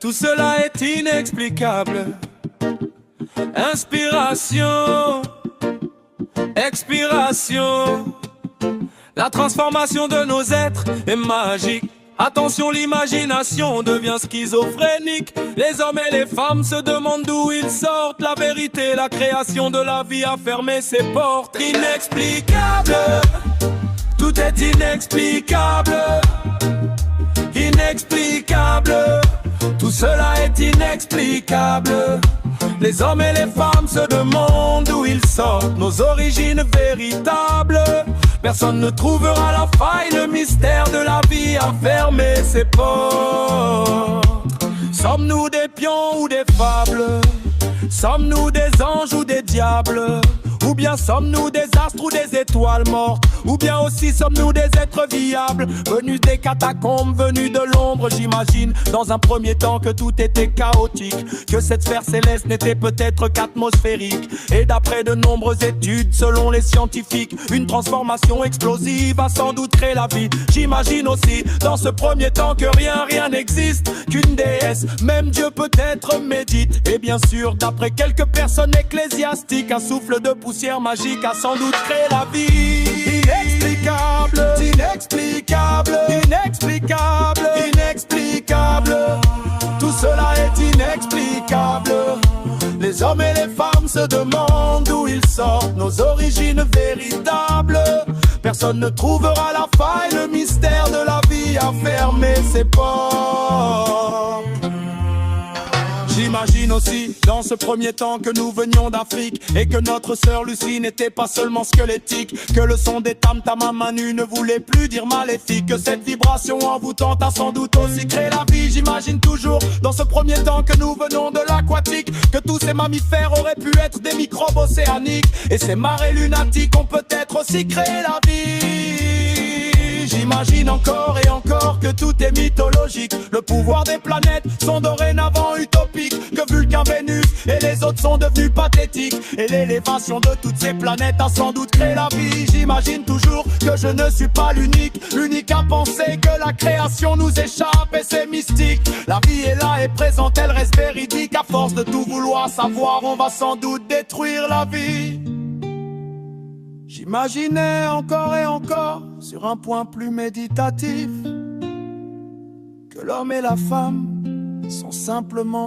Tout cela est inexplicable. Inspiration, expiration. La transformation de nos êtres est magique. Attention, l'imagination devient schizophrénique. Les hommes et les femmes se demandent d'où ils sortent. La vérité, la création de la vie a fermé ses portes. Inexplicable, tout est inexplicable. Inexplicable, tout cela est inexplicable. Les hommes et les femmes se demandent d'où ils sortent. Nos origines véritables. Personne ne trouvera la faille, le mystère de la vie a fermé ses portes. Sommes-nous des pions ou des fables? Sommes-nous des anges ou des diables? Ou bien sommes-nous des astres ou des étoiles mortes? Ou bien aussi sommes-nous des êtres viables, venus des catacombes, venus de l'ombre? J'imagine dans un premier temps que tout était chaotique, que cette sphère céleste n'était peut-être qu'atmosphérique. Et d'après de nombreuses études, selon les scientifiques, une transformation explosive a sans doute créé la vie. J'imagine aussi dans ce premier temps que rien n'existe, qu'une déesse, même Dieu peut-être médite. Et bien sûr, d'après quelques personnes ecclésiastiques, un souffle de poussière magique a sans doute créé la vie. Inexplicable, inexplicable, inexplicable, inexplicable. Tout cela est inexplicable. Les hommes et les femmes se demandent d'où ils sortent, nos origines véritables. Personne ne trouvera la faille, le mystère de la vie a fermé ses portes. J'imagine aussi, dans ce premier temps, que nous venions d'Afrique et que notre sœur Lucie n'était pas seulement squelettique, que le son des tam-tam à main nue ne voulait plus dire maléfique, que cette vibration envoûtante a sans doute aussi créé la vie. J'imagine toujours, dans ce premier temps, que nous venons de l'aquatique, que tous ces mammifères auraient pu être des microbes océaniques, et ces marées lunatiques ont peut-être aussi créé la vie. J'imagine encore et encore que tout est mythologique. Le pouvoir des planètes sont dorénavant utopiques, que Vulcain, Vénus et les autres sont devenus pathétiques, et l'élévation de toutes ces planètes a sans doute créé la vie. J'imagine toujours que je ne suis pas l'unique à penser que la création nous échappe, et c'est mystique. La vie est là et présente, elle reste véridique. À force de tout vouloir savoir, on va sans doute détruire la vie. J'imaginais encore et encore, sur un point plus méditatif, que l'homme et la femme sont simplement